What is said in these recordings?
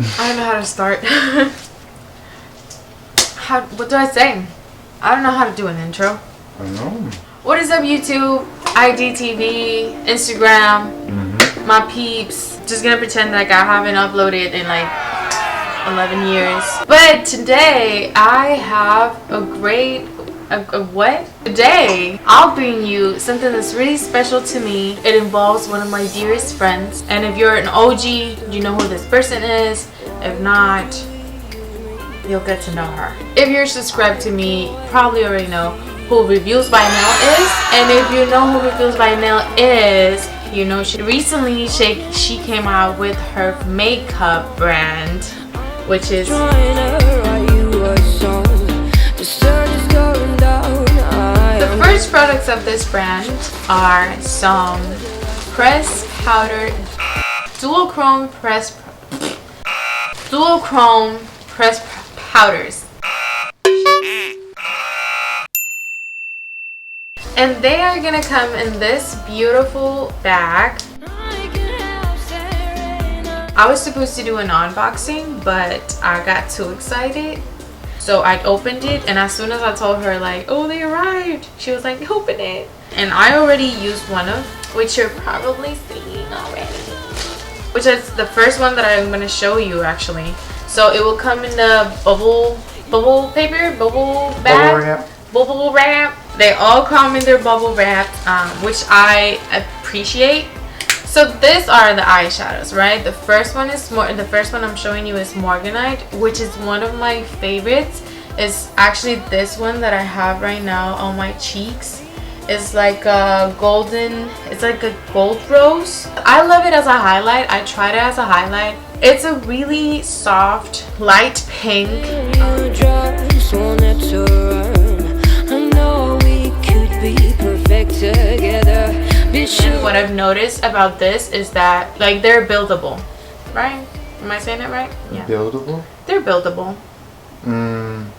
I don't know how to start. What do I say? I don't know how to do an intro. I don't know. What is up, YouTube, IGTV, Instagram, my peeps? Just gonna pretend like I haven't uploaded in like 11 years. But today I have a great what? Today I'll bring you something that's really special to me. It involves one of my dearest friends, and if you're an OG, you know who this person is. If not, you'll get to know her. If you're subscribed to me, you probably already know who Reviewsbynel is, and if you know who Reviewsbynel is, you know she recently came out with her makeup brand, which is the first products of this brand are some pressed powder, dual chrome pressed powders, and they are gonna come in this beautiful bag. I was supposed to do an unboxing, but I got too excited. So I opened it, and as soon as I told her like, oh, they arrived, she was like, open it. And I already used one of, which you're probably seeing already, which is the first one that I'm going to show you actually. So it will come in the bubble paper, bubble wrap. They all come in their bubble wrap, which I appreciate. So these are the eyeshadows, right? The first one I'm showing you is Morganite, which is one of my favorites. It's actually this one that I have right now on my cheeks. It's like a golden, it's like a gold rose. I love it as a highlight. I tried it as a highlight. It's a really soft, light pink. And what I've noticed about this is that like they're buildable, right? Am I saying it right? Yeah. Buildable? They're buildable.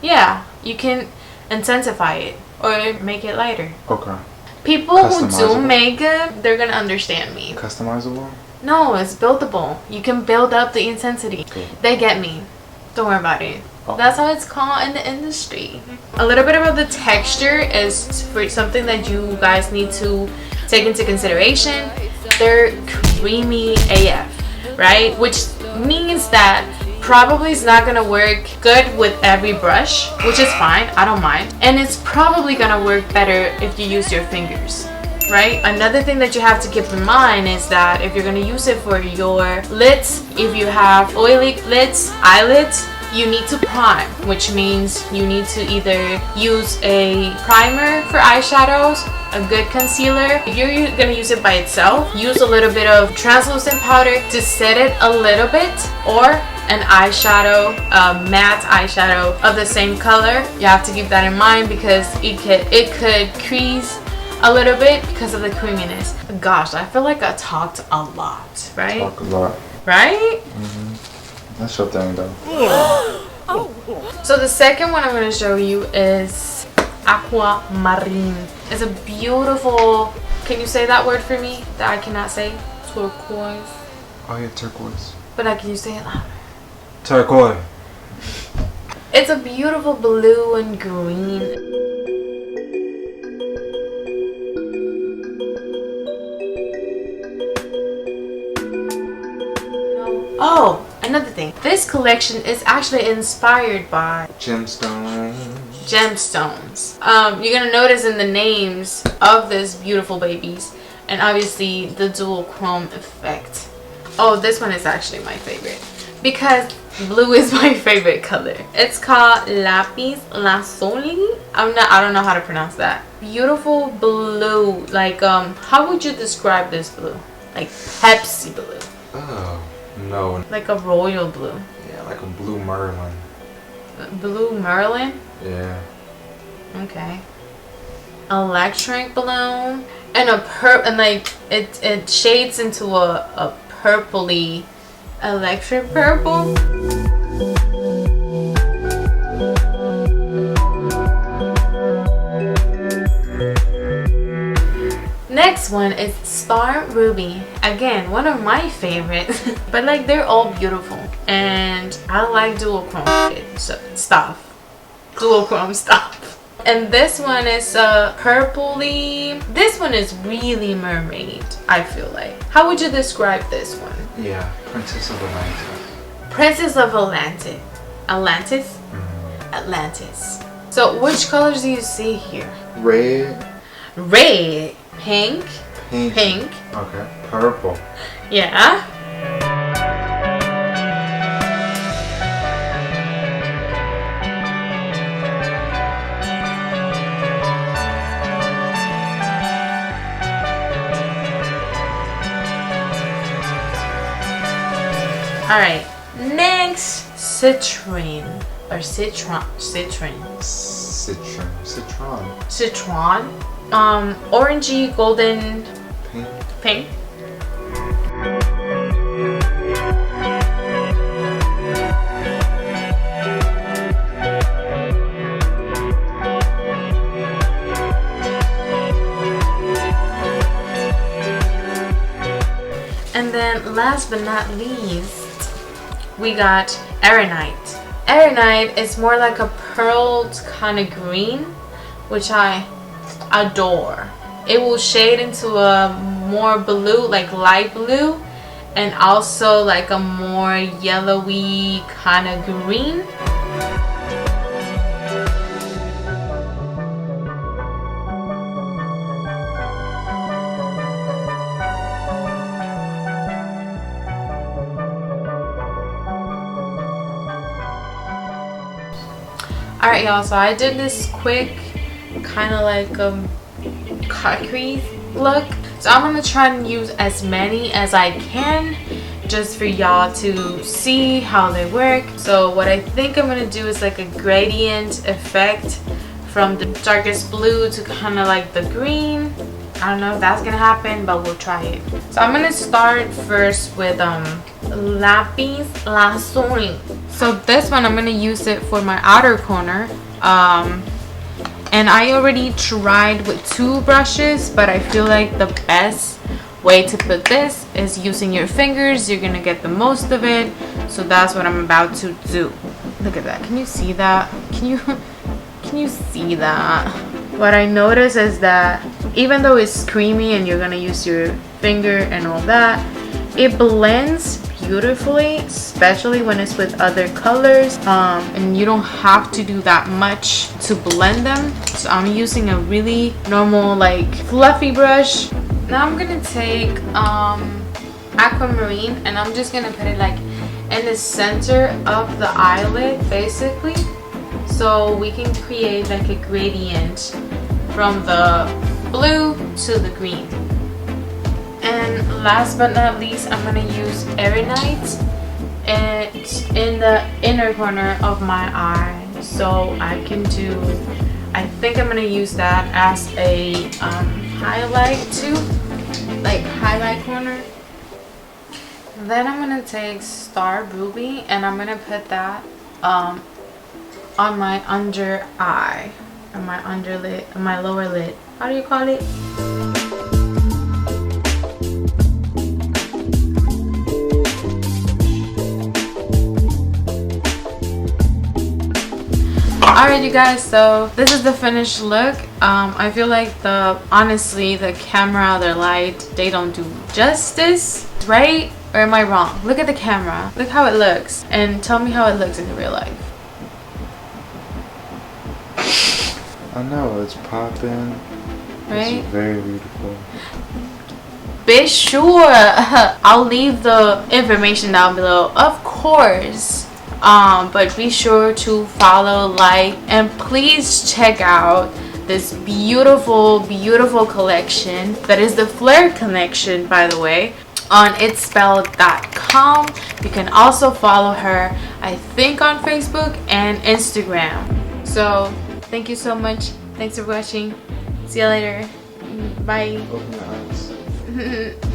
Yeah, you can intensify it or make it lighter. Okay. People who do makeup, they're gonna understand me. Customizable? No, it's buildable. You can build up the intensity. Cool. They get me. Don't worry about it. Oh. That's how it's called in the industry. A little bit about the texture is for something that you guys need to take into consideration. They're creamy AF, right? Which means that probably it's not gonna work good with every brush, which is fine, I don't mind. And it's probably gonna work better if you use your fingers, right? Another thing that you have to keep in mind is that if you're gonna use it for your lids, if you have oily lids, eyelids, you need to prime, which means you need to either use a primer for eyeshadows, a good concealer. If you're gonna use it by itself, use a little bit of translucent powder to set it a little bit, or an eyeshadow, a matte eyeshadow of the same color. You have to keep that in mind because it could crease a little bit because of the creaminess. Gosh, I feel like I talked a lot, right? Talk a lot. Right? That's your thing though. So the second one I'm going to show you is aqua marine. It's a beautiful, can you say that word for me that I cannot say? Turquoise. Oh yeah, turquoise. But can you say it louder? Turquoise. It's a beautiful blue and green. Oh, another thing. This collection is actually inspired by gemstones. You're gonna notice in the names of these beautiful babies, and obviously the dual chrome effect. Oh, this one is actually my favorite because blue is my favorite color. It's called lapis lazuli. I don't know how to pronounce that. Beautiful blue. Like how would you describe this blue? Like Pepsi blue. Oh. No. Like a royal blue. Yeah, like a blue Merlin. Blue Merlin? Yeah. Okay. Electric blue and a and like it shades into a purpley electric purple. Next one is Star Ruby. Again, one of my favorites. But like they're all beautiful. and I like duochrome stuff. Duochrome stuff. And this one is purpley. This one is really mermaid, I feel like. How would you describe this one? Yeah, Princess of Atlantis. Princess of Atlantis. Atlantis? Atlantis. So which colors do you see here? Red. Red. Pink. Pink. Okay. Purple. Yeah. Alright, next citron or citron. Orangey golden pink. And then last but not least, we got ERINITE. ERINITE is more like a pearled kind of green, which I adore. It will shade into a more blue, like light blue, and also like a more yellowy kind of green. Alright y'all, so I did this quick kind of like cut crease look. So I'm going to try and use as many as I can just for y'all to see how they work. So what I think I'm going to do is like a gradient effect from the darkest blue to kind of like the green. I don't know if that's going to happen, but we'll try it. So I'm going to start first with lapis lazuli. So this one I'm going to use it for my outer corner. And I already tried with 2 brushes, but I feel like the best way to put this is using your fingers. You're going to get the most of it. So that's what I'm about to do. Look at that. Can you see that? Can you see that? What I notice is that even though it's creamy and you're going to use your finger and all that, it blends beautifully, especially when it's with other colors, and you don't have to do that much to blend them. So I'm using a really normal like fluffy brush. Now I'm gonna take aquamarine and I'm just gonna put it like in the center of the eyelid basically, so we can create like a gradient from the blue to the green. And last but not least, I'm going to use ERINITE in the inner corner of my eye. So I think I'm going to use that as a highlight too, like highlight corner. Then I'm going to take Star Ruby and I'm going to put that on my under eye, on my underlid, on my lower lid. How do you call it? Alright you guys, so this is the finished look. I feel like honestly the camera, the light, they don't do justice, right? Or am I wrong? Look at the camera, look how it looks, and tell me how it looks in real life. I know, it's popping. Right? It's very beautiful. Be sure I'll leave the information down below, of course. But be sure to follow, like, and please check out this beautiful collection that is the Flare collection, by the way, on it'sBel.com. You can also follow her, I think, on Facebook and Instagram. So thank you so much. Thanks for watching. See you later. Bye. Open your eyes.